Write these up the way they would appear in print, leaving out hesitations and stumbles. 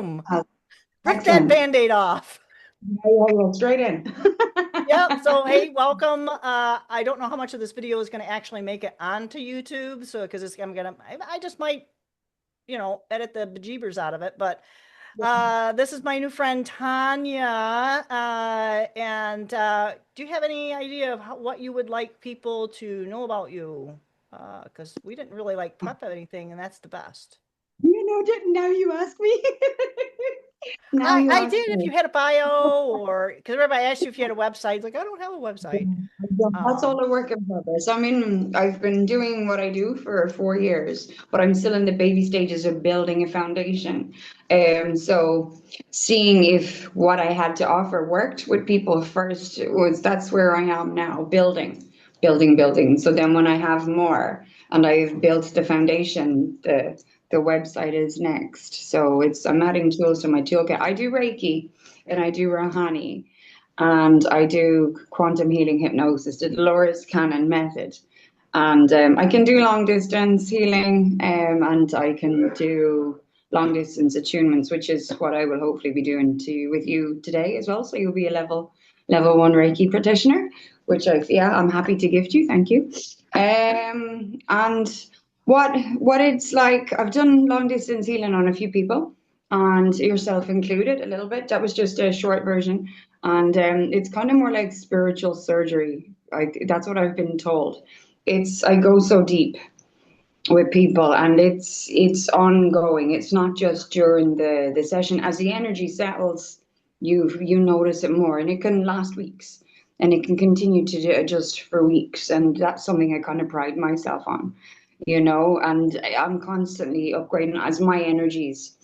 Boom. Uh, Rip that Excellent. Band-Aid off. Yeah, straight in. Yep. So, hey, welcome. I don't know how much of this video is going to actually make it onto YouTube. So, because I just might, edit the bejeebers out of it. But this is my new friend Tanya. And do you have any idea of what you would like people to know about you? Because we didn't really like prep anything, and that's the best. Now you ask me. Now I, you I ask did if me. you had a bio or because everybody asked you if you had a website. It's like, I don't have a website. That's all Um, a work in progress. I mean, I've been doing what I do for 4 years, but I'm still in the baby stages of building a foundation. So seeing if what I had to offer worked with people first was that's where I am now, building. So then when I have more and I've built the foundation, the website is next. So I'm adding tools to my toolkit. I do Reiki and I do Rahani and I do quantum healing hypnosis, the Dolores Cannon method. And I can do long distance healing, and I can do long distance attunements, which is what I will hopefully be doing with you today as well. So you'll be a level one Reiki practitioner, which I'm happy to gift you. Thank you. And what it's like, I've done long distance healing on a few people, and yourself included a little bit. That was just a short version, and it's kind of more like spiritual surgery. That's what I've been told. I go so deep with people, and it's ongoing. It's not just during the session. As the energy settles, you notice it more, and it can last weeks, and it can continue to adjust for weeks, and that's something I kind of pride myself on, and I'm constantly upgrading as my energies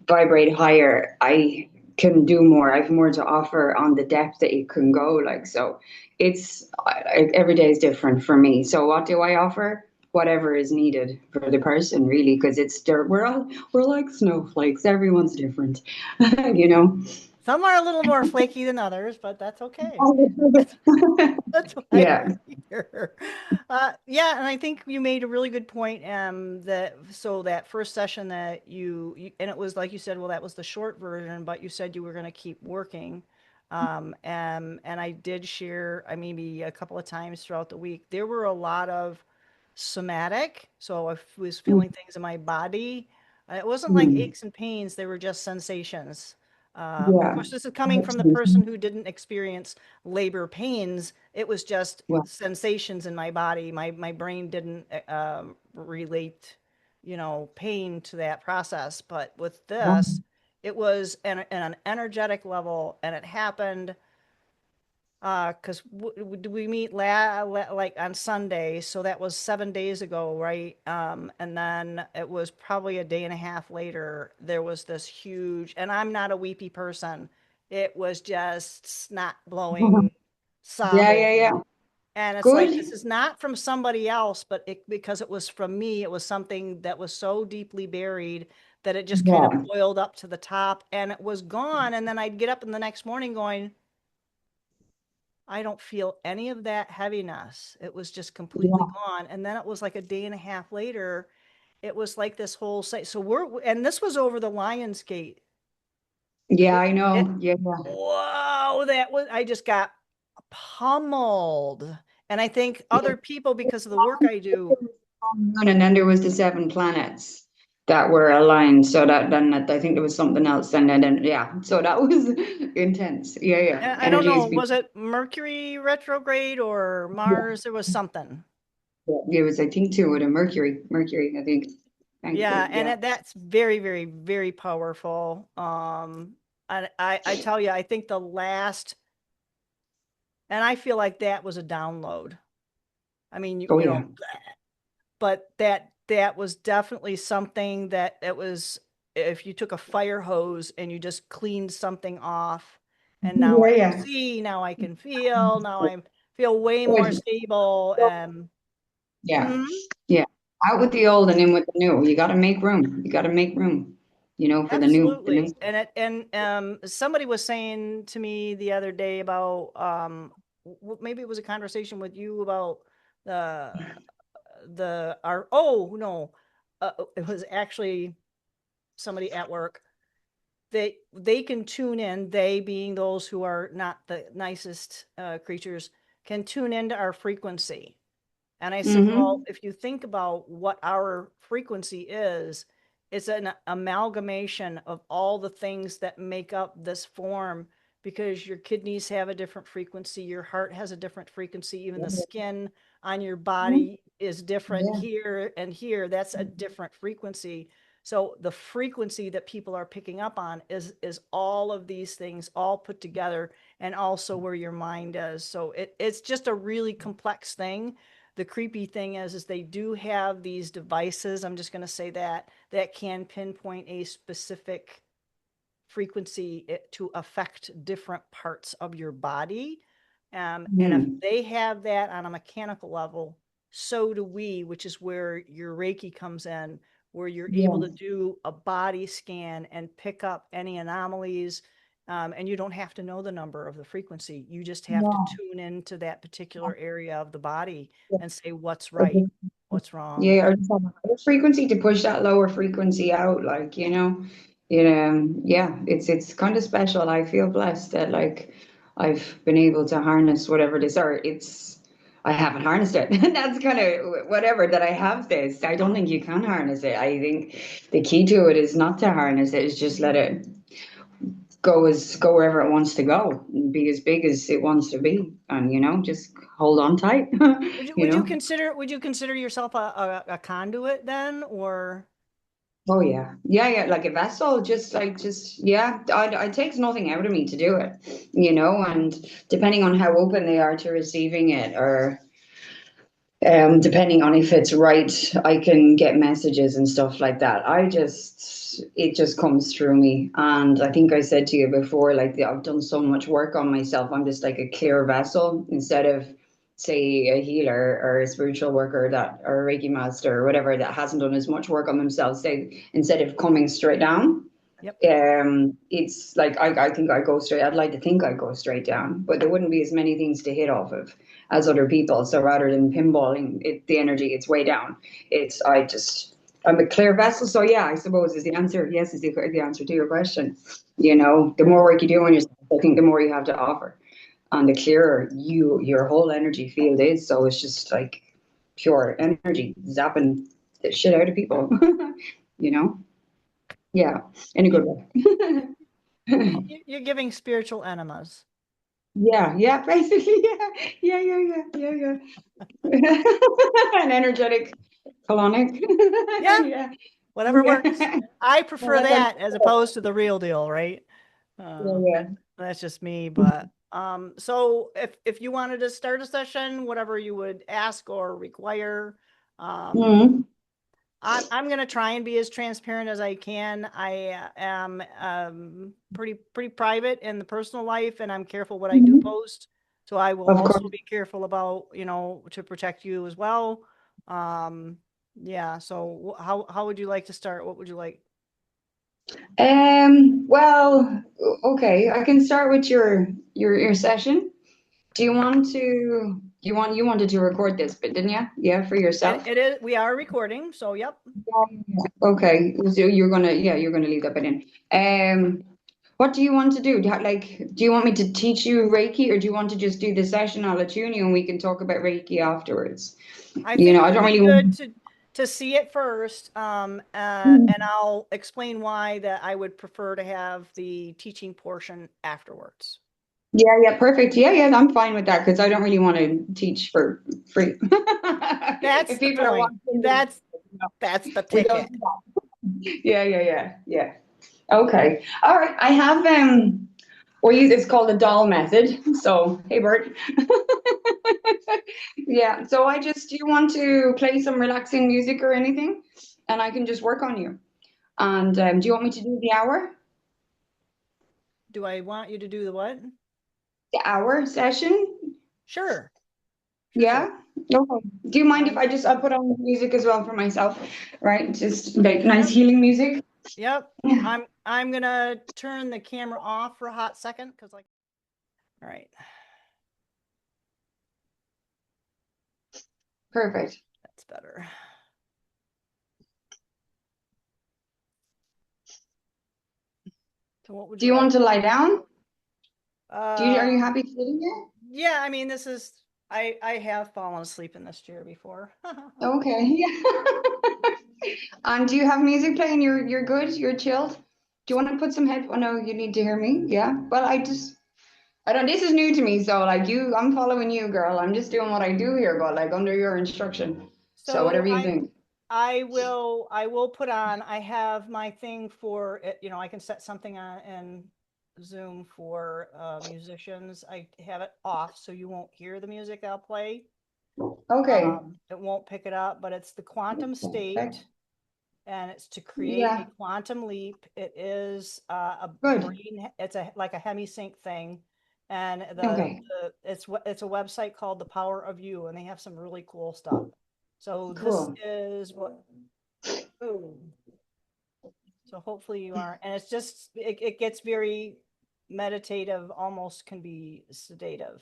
vibrate higher. I can do more. I have more to offer on the depth that it can go. Like, so every day is different for me. So what do I offer? Whatever is needed for the person, really, because we're like snowflakes. Everyone's different, you know. some are a little more flaky than others, but that's okay. That's why Yeah. we're here. Yeah, and I think you made a really good point. That first session that and it was like you said, well, that was the short version, but you said you were going to keep working. And I did share, I maybe a couple of times throughout the week, there were a lot of somatic. So I was feeling things in my body. It wasn't like Mm. aches and pains, they were just sensations. Of Yeah. course, this is coming from the person who didn't experience labor pains. It was just Well, sensations in my body. My brain didn't relate, pain to that process. But with this, it was an energetic level, and it happened because we meet like on Sunday, so that was 7 days ago, right? And then it was probably a day and a half later, there was this huge, and I'm not a weepy person. It was just snot blowing, yeah, yeah, yeah. sobbing. And it's like, this Good. is not from somebody else, but because it was from me, it was something that was so deeply buried that it just kind of Yeah. boiled up to the top and it was gone. And then I'd get up in the next morning going, I don't feel any of that heaviness. It was just completely Yeah. gone. And then it was like a day and a half later, it was like this whole site. And this was over the Lion's Gate. Yeah, It, I it, know. Yeah, yeah. whoa, I just got pummeled. And I think Yeah. other people, because of the work I do, And then there was the seven planets that were aligned. So I think there was something else. And then yeah. So that was intense. Yeah, yeah. and I don't Energy is know, be was it Mercury retrograde or Mars? There was something. yeah, it was I think too with a Mercury, I think. Yeah, Thankfully. and Yeah. that's very, very, very powerful. And I tell you, I think and I feel like that was a download. I mean, Oh yeah. but that was definitely something that it was if you took a fire hose and you just cleaned something off, and now Yeah, I can yeah. see, now I can feel, now I feel way more Good. stable. And Yeah. mhm, Yeah. Out with the old and in with the new. You gotta make room. You gotta make room, for the new. absolutely. And somebody was saying to me the other day about maybe it was a conversation with you about the our oh no it was actually somebody at work. they can tune in, they being those who are not the nicest creatures, can tune into our frequency. And I said, well, if you think about what our frequency is, it's an amalgamation of all the things that make up this form, because your kidneys have a different frequency, your heart has a different frequency, even the skin on your body is different here and here. That's a different frequency. So the frequency that people are picking up on is all of these things all put together, and also where your mind is. So it's just a really complex thing. The creepy thing is they do have these devices, I'm just going to say that can pinpoint a specific frequency to affect different parts of your body. And if they have that on a mechanical level, so do we, which is where your Reiki comes in, where you're able to do a body scan and pick up any anomalies. And you don't have to know the number of the frequency. You just have to tune into that particular area of the body and say what's right, what's wrong. Yeah, or just have a higher frequency to push that lower frequency out, like, yeah, it's kind of special. I feel blessed that like I've been able to harness whatever this or I haven't harnessed it. That's kind of whatever that I have this. I don't think you can harness it. I think the key to it is not to harness it, is just let it go wherever it wants to go, and be as big as it wants to be, and just hold on tight. Would you consider yourself a conduit then, or? Oh yeah, yeah, like a vessel, just yeah. It takes nothing out of me to do it, and depending on how open they are to receiving it, or depending on if it's right, I can get messages and stuff like that. It just comes through me. And I think I said to you before, like I've done so much work on myself. I'm just like a clear vessel instead of, say, a healer or a spiritual worker or a Reiki master or whatever that hasn't done as much work on themselves. Say, instead of coming straight down, Yep. It's like I think I go straight. I'd like to think I go straight down, but there wouldn't be as many things to hit off of as other people. So rather than pinballing the energy, it's way down. I'm a clear vessel. So yeah, I suppose is the answer. Yes, is the answer to your question. The more work you do on yourself, I think the more you have to offer, and the clearer your whole energy field is. So it's just like pure energy zapping the shit out of people. you know. Yeah, in a good way. You're giving spiritual enemas. Yeah, basically, yeah. An energetic colonic. Yeah, Yeah, whatever works. yeah. I Yeah, prefer that as opposed to the real deal, right? yeah. That's just me. But so if you wanted to start a session, whatever you would ask or require, Mm, I'm going to try and be as transparent as I can. I am pretty private in the personal life, and I'm careful what I do mhm. post. So I will Of course. also be careful about, to protect you as well. Yeah. So how would you like to start? What would you like? Well, okay, I can start with your session. Do you want to you wanted to record this, but didn't you? Yeah, for yourself. It is. We are recording. So yep. Okay, so you're gonna leave that bit in. What do you want to do? Do you want me to teach you Reiki, or do you want to just do the session? I'll attune you and we can talk about Reiki afterwards. I think it I would don't be really good want. to see it first, and I'll explain why that I would prefer to have the teaching portion afterwards. Yeah, perfect. Yeah, I'm fine with that because I don't really want to teach for free. That's If the people are point. watching, That's the we don't ticket. do that. Yeah. Okay. All right. I have it's called the doll method. So, hey Bert. Yeah. So do you want to play some relaxing music or anything? And I can just work on you. And do you want me to do the hour? Do I want you to do the what? The hour session? Sure. Sure. Yeah. Okay. Do you mind if I'm, I put on music as well for myself? Right? Just like nice yep. healing music. Yep. I'm gonna turn the camera off for a hot second because all right. Perfect. That's better. So what would Do you you like? want to lie down? Are you Uh, happy sitting here? yeah, I mean, this is, I have fallen asleep in this chair before. Okay, yeah. And do you have music playing? You're good? You're chilled? Do you want to put some head? Oh no, you need to hear me. Yeah. Well, I don't, this is new to me, so like I'm following you, girl. I'm just doing what I do here, but like under your instruction. So So whatever you think. I will put on, I have my thing for it, I can set something on in Zoom for musicians. I have it off so you won't hear the music I'll play. Okay. It won't pick it up, but it's the quantum Perfect. state, and it's to create a Yeah, quantum leap. It is a good. brain, it's a like a hemisync thing, and Okay, it's a website called The Power of You, and they have some really cool stuff. So this cool. is what, boom. So hopefully you are, and it's just it gets very meditative, almost can be sedative.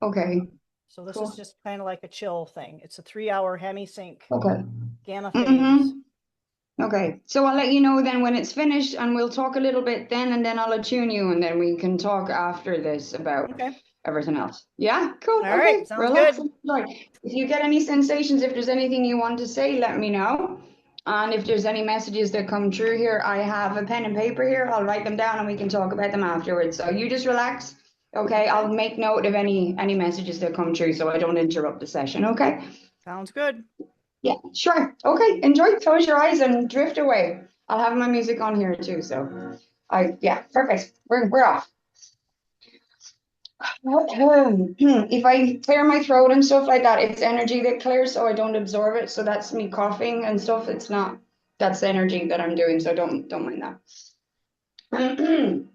Okay, So this is cool. just kind of like a chill thing. It's a 3 hour hemisync Okay. gamma phase. Mm-hmm. Okay, so I'll let you know then when it's finished, and we'll talk a little bit then, and then I'll attune you, and then we can talk after this about Okay. everything else. Yeah, cool. All Okay, right. Sounds relax good. and enjoy. If you get any sensations, if there's anything you want to say, let me know. And if there's any messages that come through here, I have a pen and paper here. I'll write them down, and we can talk about them afterwards. So you just relax. Okay, Okay. I'll make note of any messages that come through, so I don't interrupt the session. Okay. Sounds good. Yeah, sure. Okay, enjoy. Close your eyes and drift away. I'll have my music on here too. So, yeah, perfect. We're off. If I clear my throat and stuff like that, it's energy that clears, so I don't absorb it. So that's me coughing and stuff. It's not. That's the energy that I'm doing. So don't mind that.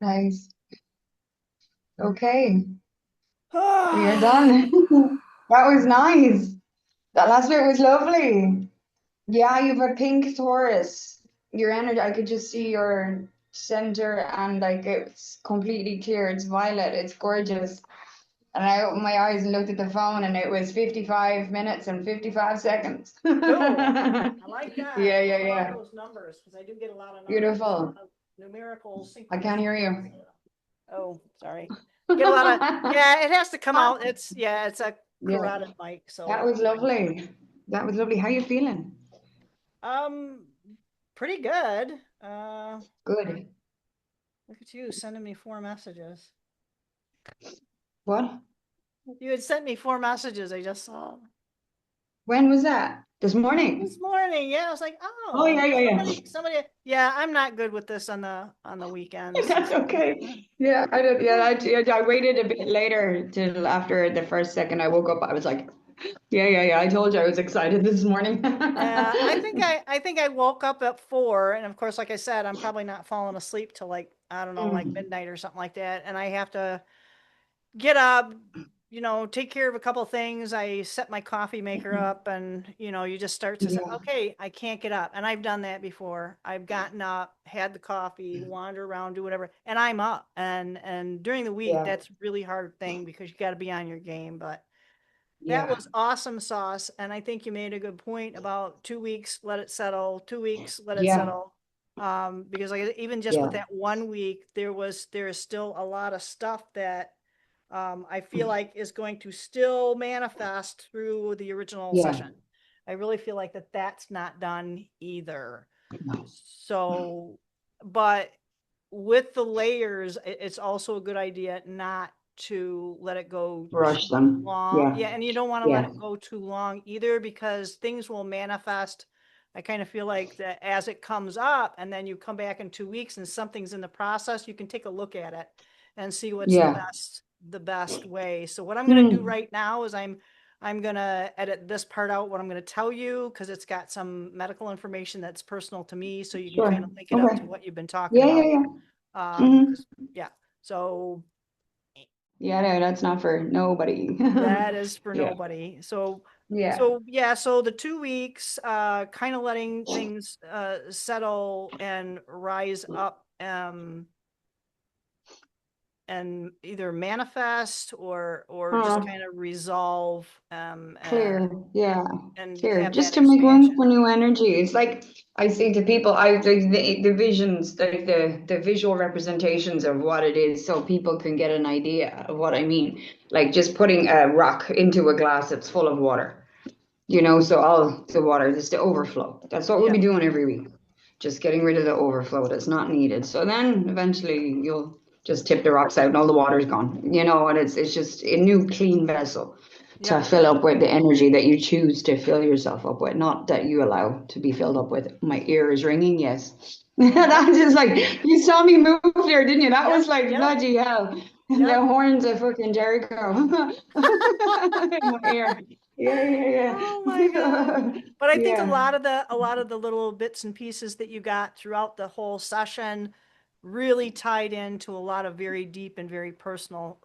Nice. Okay, we are done. That was nice. That last bit was lovely. Yeah, you have a pink Taurus. Your energy, I could just see your center, and like it's completely clear. It's violet. It's gorgeous. And I opened my eyes and looked at the phone, and it was 55 minutes and 55 seconds. Cool. Yeah, I like that. yeah, I love yeah. those numbers because I do get a lot of numbers, Beautiful. numerical I can't hear synchronicities. you. Oh, sorry. Get a lot of, yeah, it has to come out. It's a Yeah, carotid mic. that So, was lovely. That was lovely. How you feeling? um, pretty good. Good. Look at you sending me 4 messages. What? You had sent me 4 messages. I just saw When was that? This morning? this morning. Yeah, I was like, Oh, oh, yeah, yeah, yeah. somebody. Yeah, I'm not good with this on the weekends. That's okay. Yeah, I don't. Yeah, I waited a bit later till after the first second I woke up. I was like, yeah, yeah, yeah. I told you I was excited this morning. Yeah, I think I woke up at 4, and of course, like I said, I'm probably not falling asleep till like I don't know, like Mm. midnight or something like that, and I have to get up, take care of a couple things. I set my coffee maker up and, you just start to say, Yeah, okay, I can't get up. And I've done that before. I've gotten up, had the coffee, wander around, do whatever, and I'm up. And during the week, yeah, that's a really hard thing because you got to be on your game. But that yeah, was awesome sauce. And I think you made a good point about 2 weeks, let it settle, 2 weeks, let it yeah, settle. Because like even just with yeah, that 1 week, there is still a lot of stuff that I feel like is going to still manifest through the original yeah. session. I really feel like that's not done either. No, So, but with the layers, it's also a good idea not to let it go too rush them. long. Yeah, Yeah, and you don't want to let yeah, it go too long either because things will manifest. I kind of feel like that as it comes up, and then you come back in 2 weeks and something's in the process, you can take a look at it and see what's yeah. the best way. So what I'm going to do Hmm. right now is I'm going to edit this part out, what I'm going to tell you, because it's got some medical information that's personal to me. So you can kind Sure. of link it up Okay. to what you've been talking Yeah, yeah, about. yeah. Hmm. 'Cause yeah. So Yeah, no, that's not for nobody. that is for Yeah, nobody. So, yeah. so yeah, so the 2 weeks, kind of letting things, settle and rise up, and either manifest or just Uh, kind of resolve, clear. Yeah, and clear. have Just that to make room expansion. for new energy. It's like I say to people, I the visions, the visual representations of what it is, so people can get an idea of what I mean. Like just putting a rock into a glass that's full of water. So all the water, just the overflow. That's what we'll Yeah, be doing every week. Just getting rid of the overflow that's not needed. So then eventually you'll just tip the rocks out and all the water's gone. And it's just a new clean vessel to yep. fill up with the energy that you choose to fill yourself up with, not that you allow to be filled up with. My ear is ringing, yes. Nope. That's just like you saw me move there, didn't you? That Yep. was like Yep. bloody hell. The Yep. horns of fucking Jericho in my ear. Yeah, Oh yeah, my God. yeah. But I think a Yeah. lot of the little bits and pieces that you got throughout the whole session really tied into a lot of very deep and very personal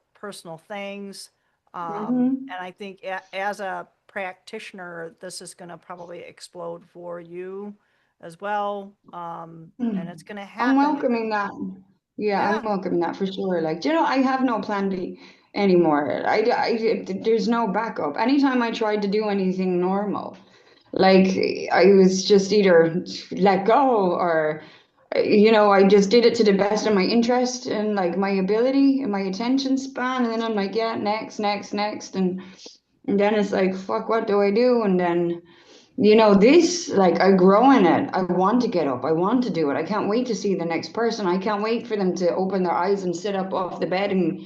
things. Hmm. And I think as a practitioner, this is going to probably explode for you as well. And it's going to I'm happen. welcoming that. Yeah, I'm Yeah. welcoming that for sure. Like, I have no plan B anymore. There's no backup. Anytime I tried to do anything normal, like I was just either let go or, I just did it to the best of my interest and like my ability and my attention span. And then I'm like, yeah, next, next, next. And then it's like, fuck, what do I do? And then this, like, I grow in it. I want to get up. I want to do it. I can't wait to see the next person. I can't wait for them to open their eyes and sit up off the bed and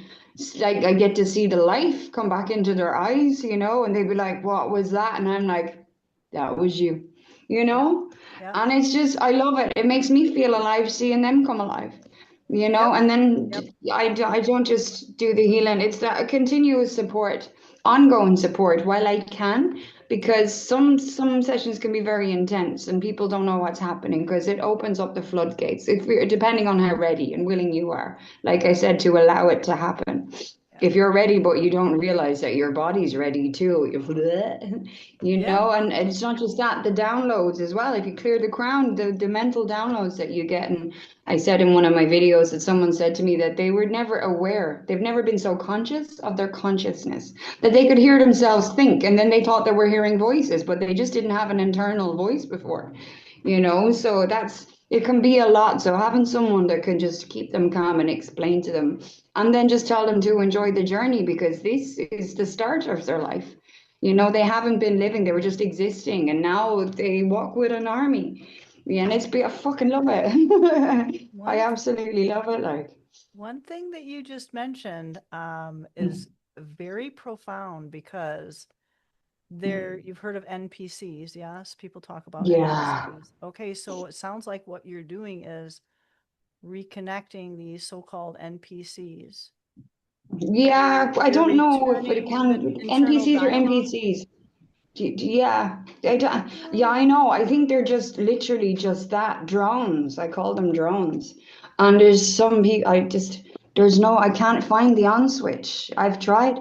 like I get to see the life come back into their eyes, and they'd be like, "What was that?" And I'm like, "That was you," you Yep. know? Yep. And it's just, I love it. It makes me feel alive seeing them come alive, Yep. and then Yep. I don't just do the healing. It's that continuous support, ongoing support while I can, Yep. because some sessions can be very intense and people don't know what's happening because it opens up the floodgates if we're depending on how ready and willing you are, like I said, to allow it to happen. Yep. If you're ready but you don't realize that your body's ready too, Yeah. and it's not just that, the downloads as well. If you clear the crown, the mental downloads that you get. And I said in one of my videos that someone said to me that they were never aware, they've never been so conscious of their consciousness that they could hear themselves think, and then they thought they were hearing voices, but they just didn't have an internal voice before, so it can be a lot. So having someone that can just keep them calm and explain to them, and then just tell them to enjoy the journey, because this is the start of their life. They haven't been living, they were just existing, and now they walk with an army. Yeah, and I fucking love it. I One absolutely love it. Like, One thing that you just mentioned, is very profound because you've heard of NPCs, yes? People talk about yeah. NPCs. Okay, so it sounds like what you're doing is reconnecting these so-called NPCs. Yeah, I You're don't know if it returning the can internal NPCs or dialogue. NPCs. Yeah, yeah, I know. I think they're just literally just that, drones. I call them drones. And there's some people, I can't find the on switch. I've tried.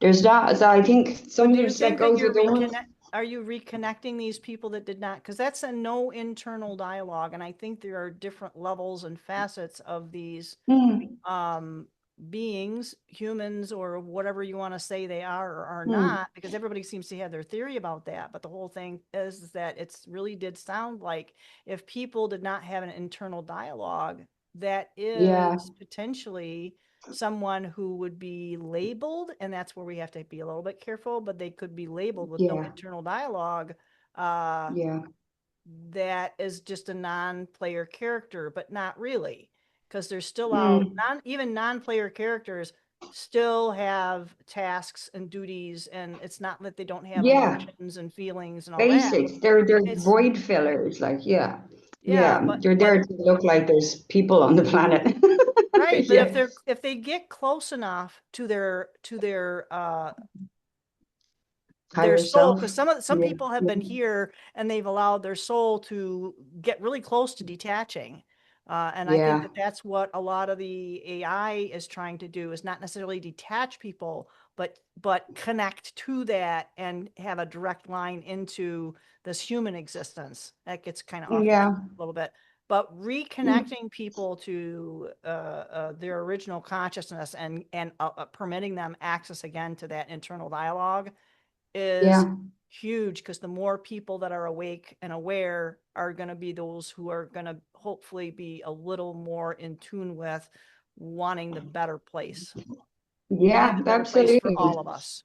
There's that. So I think But do you sometimes that think that goes you're with the ones. are you reconnecting these people that did not? Because that's a no internal dialogue. And I think there are different levels and facets of these Mm, um, beings, humans, or whatever you want to say they are or are mm, not, because everybody seems to have their theory about that. But the whole thing is that it's really did sound like if people did not have an internal dialogue, that yeah, is potentially someone who would be labeled, and that's where we have to be a little bit careful, but they could be labeled with no yeah, internal dialogue. Uh, yeah. that is just a non-player character, but not really, because they're still out. Mm, Even non-player characters still have tasks and duties, and it's not that they don't have yeah. emotions and feelings and all that. Basics. They're It's void fillers. Like, yeah. yeah, Yeah. They're there to look like there's people on the planet. right. But Yeah. if they get close enough to their Higher soul, self. because some Yeah. people have been here and they've allowed their soul to get really close to detaching, and I think Yeah. that that's what a lot of the AI is trying to do, is not necessarily detach people, but connect to that and have a direct line into this human existence. That gets kind of off the Yeah. track a little bit, but Mm, reconnecting people to their original consciousness and permitting them access again to that internal dialogue is yeah. huge, because the more people that are awake and aware are going to be those who are going to hopefully be a little more in tune with wanting the better place, wanting Yeah. the better place for Absolutely. all of us.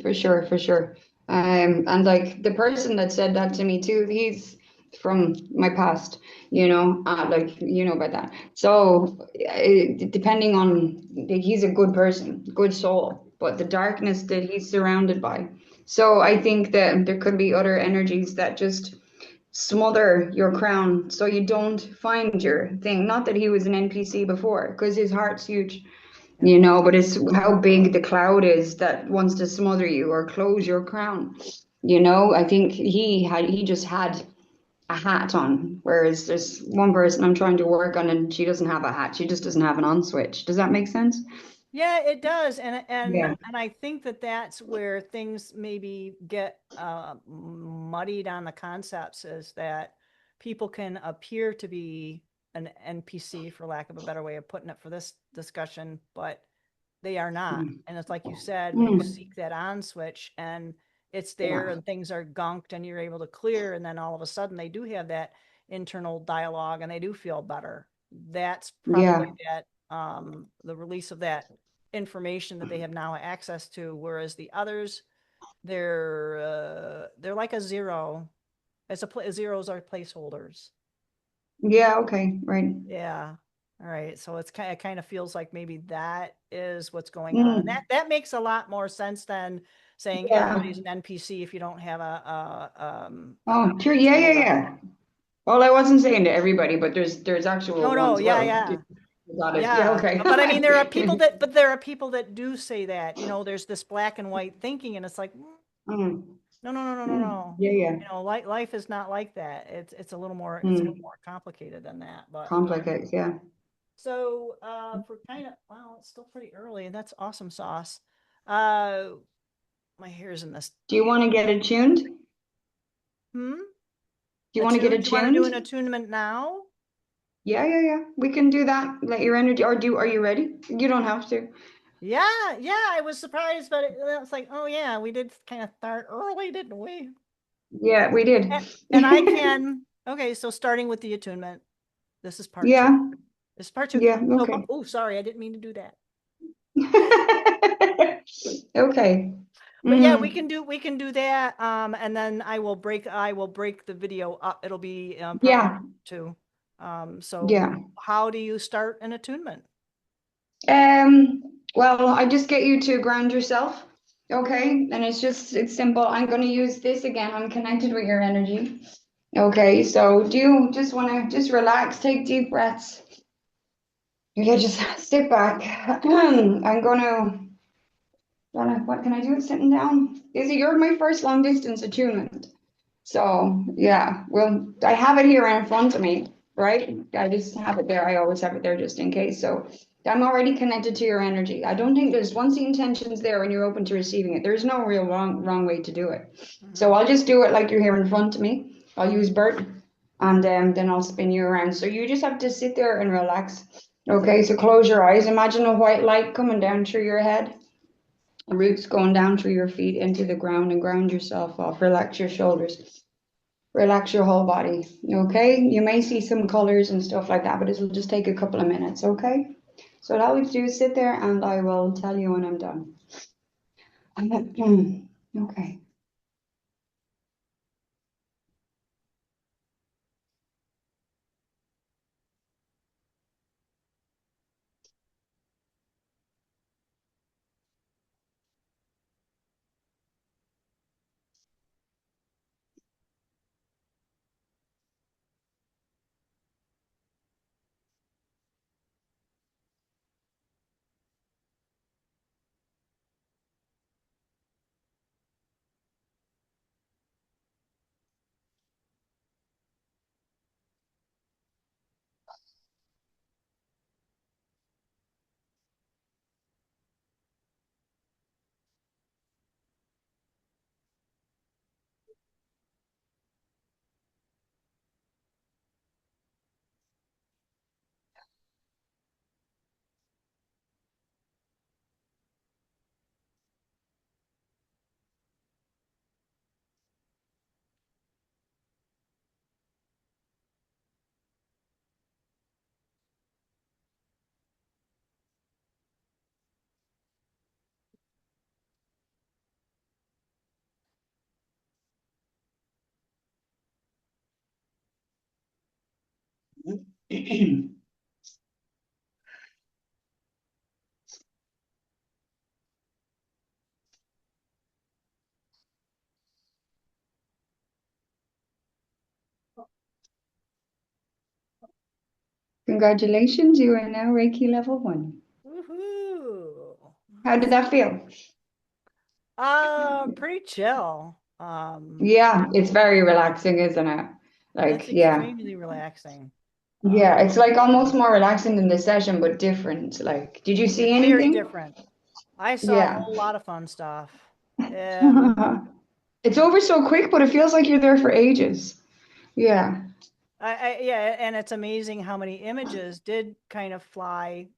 For sure, for sure. And like the person that said that to me too, he's from my past, like you know about that. So depending on, like, he's a good person, good soul, but the darkness that he's surrounded by. So I think that there could be other energies that just smother your crown so you don't find your thing. Not that he was an NPC before, because his heart's huge, Yep. but it's how big the cloud is that wants to smother you or close your crown. I think he just had a hat on, whereas there's one person I'm trying to work on and she doesn't have a hat. She just doesn't have an on switch. Does that make sense? Yeah, it does, Yeah. and I think that that's where things maybe get muddied on the concepts, is that people can appear to be an NPC, for lack of a better way of putting it for this discussion, but they are not. Mm. And it's like you said, when you Mm. seek that on switch and it's there Yeah. and things are gunked and you're able to clear, and then all of a sudden they do have that internal dialogue and they do feel better. That's Yeah. probably that the release of that information that they have now access to, whereas the others, they're like a zero. Zeros are placeholders. Yeah. Okay. Right. Yeah. All right. So it kind of feels like maybe that is what's going on. And Mm. that makes a lot more sense than saying Yeah. everybody's an NPC if you don't have Oh, an true. Yeah. internal Yeah. Yeah. dialogue. Well, I wasn't saying to everybody, but there's actual No, no, ones. yeah, Well, yeah. got it. Yeah. Yeah. Okay. But I mean, there are people that do say that, there's this black and white thinking, and it's like, Mm. no, no, no, no, no, Mm. no. Yeah. Yeah. Life is not like that. It's a little Mm. more complicated than that. But Complicate. Yeah. so for kind of, wow, it's still pretty early, and that's awesome sauce. Uh my hair's in this. Do you want to get attuned? Do Hmm? you want to get Attuned? You want to do attuned? an attunement now? Yeah, yeah, yeah. We can do that. Let your energy, are you ready? You don't have to. Yeah, yeah, I was surprised, but it's like, oh yeah, we did kind of start early, didn't we? Yeah, we did. And I can, okay, so starting with the attunement, this is part two. Yeah, This is part two. yeah, So, okay. oh, sorry, I didn't mean to do that. Okay. But yeah, Mm, we can do that. And then I will break the video up. It'll be part one yeah, or two. So yeah. how do you start an attunement? Well, I just get you to ground yourself. Okay, and it's simple. I'm going to use this again. I'm connected with your energy. Okay, so do you just want to just relax, take deep breaths. Yeah, just sit back. I'm what can I do? Sitting down. You're my first long distance attunement. So yeah, well, I have it here in front of me, right? I just have it there. I always have it there just in case. So I'm already connected to your energy. I don't think there's, once the intention's there and you're open to receiving it, there's no real wrong way to do it. So I'll just do it like you're here in front of me. I'll use Bert, and then I'll spin you around. So you just have to sit there and relax. Okay, so close your eyes. Imagine a white light coming down through your head, roots going down through your feet into the ground, and ground yourself off. Relax your shoulders. Relax your whole body. Okay, you may see some colors and stuff like that, but it'll just take a couple of minutes. Okay. So what I would do is sit there and I will tell you when I'm done. Okay. Congratulations, you are now Reiki level 1. Woohoo. How did that feel? Pretty chill. Yeah, it's very relaxing, isn't it? That's Like, yeah. extremely relaxing. Yeah, it's Um, like almost more relaxing than the session, but different. Like, did you see it's very anything? different. I saw a Yeah. whole lot of fun stuff. Um, It's over so quick, but it feels like you're there for ages. Yeah. yeah, and it's amazing how many images did kind of fly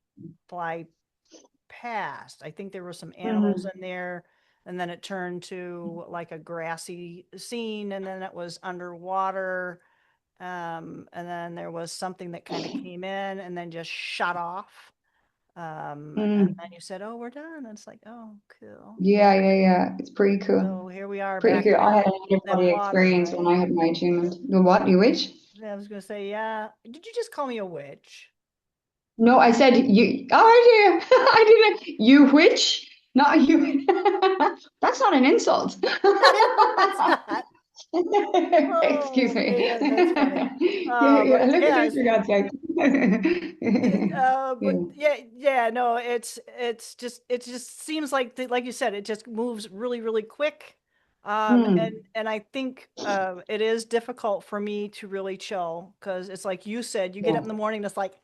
past. I think there were some animals Mhm. in there, and then it turned to like a grassy scene, and then it was underwater. And then there was something that kind of came in and then just shut off. And Mm. then you said, "Oh, we're done." And it's like, "Oh, cool." Yeah, yeah, yeah. It's pretty cool. So here we are Pretty back cool. in I had that an that out-of-body water, experience when right? I had my attunement. The what? You which? I was gonna say, yeah. Did you just call me a witch? No, I said you. Oh, I did. I didn't. You which? Not you. That's not an insult. I know it's not. Excuse Oh me. man, that's funny. Yeah, yeah. But Look at yeah, this, for God's sake. Yeah. but yeah, no, it just seems like like you said, it just moves really, really quick. Mm. And I think it is difficult for me to really chill because it's like you said, you get Yeah. up in the morning, it's like,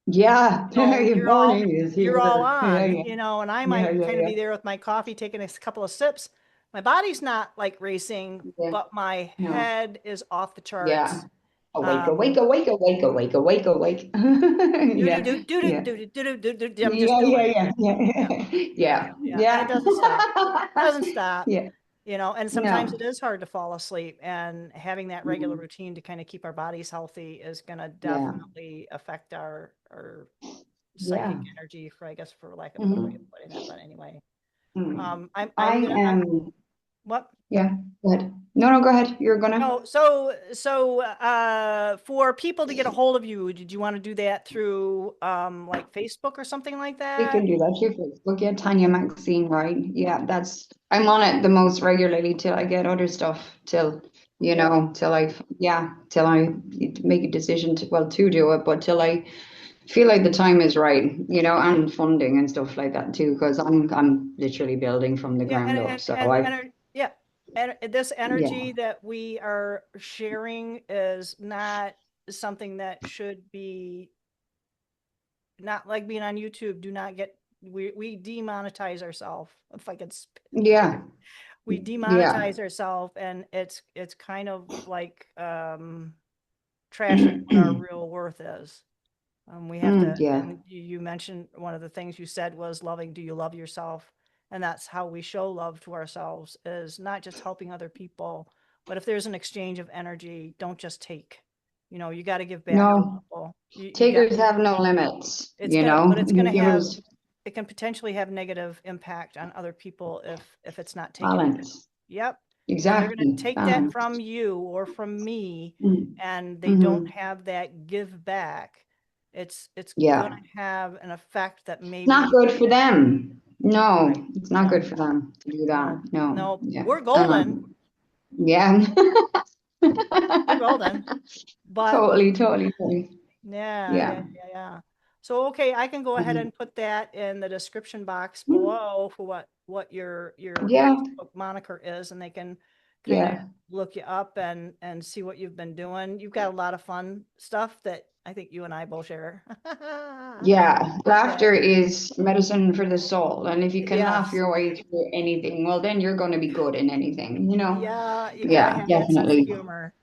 Yeah. Good morning is you're all here. Yeah, on, yeah. and I Yeah, might yeah, kind of yeah. be there with my coffee, taking a couple of sips. My body's not like racing, Yeah. but my No. head is off the Yeah. charts. Awake, awake, Um, awake, awake, awake, awake, awake. do do Yeah. do do Yeah. do do do do do. I'm just Yeah, yeah, doing it. yeah, Yeah, yeah. yeah, Yeah. yeah, and it Yeah. doesn't stop. Doesn't stop. Yeah. And sometimes No. it is hard to fall asleep, and having that regular Mm. routine to kind of keep our bodies healthy is going to Yeah. definitely affect our psychic Yeah. energy, for I guess for lack of a better way of Hmm. putting that. But anyway, Mm. I'm I gonna I'm am, what yeah, go ahead. No, no, go ahead. You're gonna. no for people to get a hold of you, did you want to do that through like Facebook or something like You can that? do that too. Facebook, yeah, Tanya Maxine, right? Yeah, I'm on it the most regularly till I get other stuff, Yeah. till I make a decision to do it, but till I feel like the time is right, and funding and stuff like that too, because I'm literally building from the Yeah, ground up. So I, yeah, and this yeah, energy that we are sharing is not something that not like being on YouTube. Do not get, we demonetize ourselves. If I could spit it out. Yeah. We Yeah. demonetize ourselves, and it's kind of like trashing what our real worth is. We have to, Yeah. and you mentioned one of the things you said was loving. Do you love yourself? And that's how we show love to ourselves, is not just helping other people, but if there's an exchange of energy, don't just take. You got to give back to No, people. You got, takers have no limits, it's gonna, but it's gonna It have, was it can potentially have negative impact on other people if it's not taken in. balance. Yep. And they're going to Exactly. take that Balance. from you or from me, and they don't Mm-hmm. have that give back. It's going Yeah. to have an effect that It's not maybe, good for them. No, right? it's not No, good for them to do that. no, No. no. Yeah. We're golden. Yeah. We're golden. But Totally, totally, totally. yeah, Yeah. yeah, yeah, yeah. So okay, I can go ahead Mhm. and put that in the description box below for what your Yeah. Facebook moniker is, and they can kind of Yeah. look you up and see what you've been doing. You've got a lot of fun stuff that I think you and I both share. Yeah. Yeah. Laughter is medicine for the soul. And if you can laugh Yes. your way through anything, well, then you're going to be good in anything, Yeah, you got to Yeah, have that sense of definitely. humor.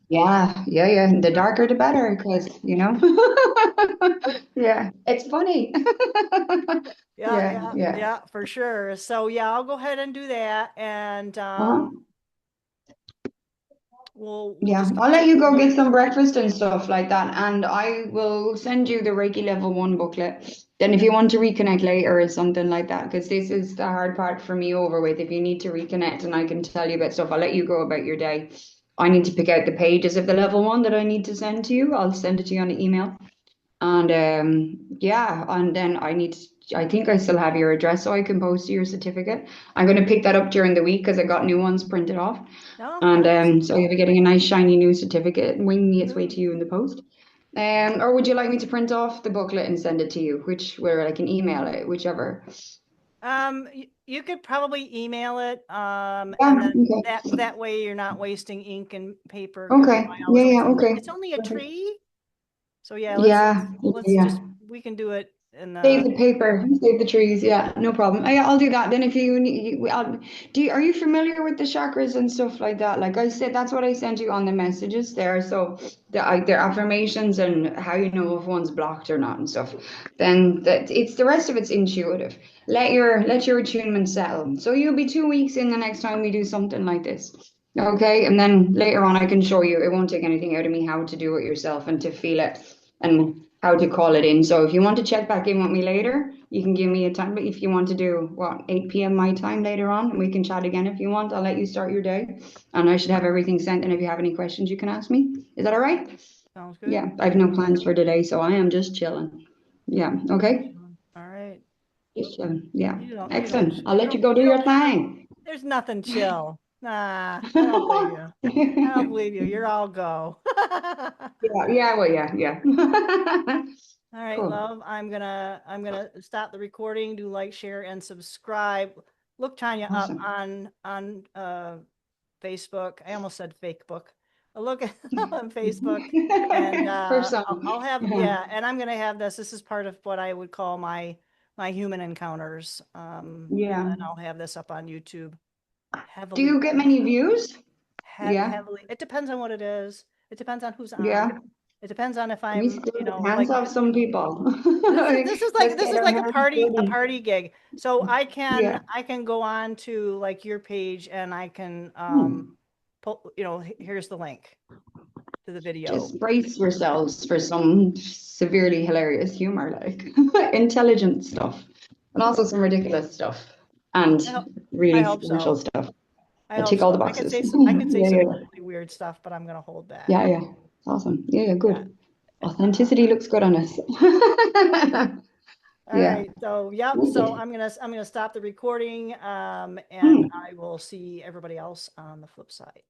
Yeah, yeah, yeah. The darker the better, because yeah, it's funny. Yeah, Yeah, yeah, yeah. yeah, for sure. So yeah, I'll go ahead and do that, and Uh-huh. we'll Yeah, just I'll let you go continue. get some breakfast and stuff like that, and I will send you the Reiki Level 1 booklet. Then if you want to reconnect later or something like that, because this is the hard part for me over with. If you need to reconnect and I can tell you about stuff, I'll let you go about your day. I need to pick out the pages of the Level 1 that I need to send to you. I'll send it to you on an email. And yeah, and then I think I still have your address so I can post you your certificate. I'm going to pick that up during the week because I got new ones printed off. No, And nice. so you'll be getting a nice shiny new certificate winging its way Ooh. to you in the post. Or would you like me to print off the booklet and send it to you, where I can email it, whichever. You could probably email it, Yeah, and then okay. that way you're not wasting ink and paper because Okay. I Yeah, always, yeah, okay. it's only a Perfect. tree. So yeah, Yeah, let's yeah. just, we can do it in Save the, the paper, save the trees. Yeah, no problem. Yeah, I'll do that. Then if you need, are you familiar with the chakras and stuff like that? Like I said, that's what I sent you on the messages there. So the affirmations and how you know if one's blocked or not and stuff. Then it's the rest of it's intuitive. Let your attunement settle. So you'll be 2 weeks in the next time we do something like this. Okay, and then later on I can show you. It won't take anything out of me how to do it yourself and to feel it and how to call it in. So if you want to check back in with me later, you can give me a time. But if you want to do 8 p.m. my time later on, we can chat again if you want. I'll let you start your day, and I should have everything sent. And if you have any questions, you can ask me. Is that all right? sounds good. Yeah, I have no plans for today, so I am just chilling. Yeah, okay. All right. Just chilling. Yeah, You don't, excellent. I'll let you go do you your don't chill. thing. There's nothing chill. Nah, I don't believe you. I don't believe you. You're all go. Yeah, yeah, well, yeah, yeah. All right, Cool. love. I'm gonna stop the recording. Do like, share, and subscribe. Look Tanya up Awesome. on Facebook. I almost said fake book. Look on Facebook, and For some. I'll have, Yeah. yeah, and I'm gonna have this. This is part of what I would call my human encounters. Yeah. And I'll have this up on YouTube. Do Heavily you get many views? Yeah. heavily. It depends on what it is. It depends on who's on. Yeah. It depends on if We I'm, still depends on some people. Let's this is get our like hands a dirty. party gig. So Yeah. I can go on to like your page, and I can Hmm. pull, here's the link to the video. Just brace yourselves for some severely hilarious humor, like intelligent stuff, and also some ridiculous stuff, and I hope, I really hope spiritual so. stuff I that hope tick all the so. boxes. I could say Yeah, some yeah, really weird stuff, but I'm gonna hold back. yeah, yeah. Awesome. Yeah, yeah, Yeah. good. Authenticity looks good on us. All Yeah. right. So, yep. So Wicked. I'm gonna stop the recording, and Hmm. I will see everybody else on the flip side.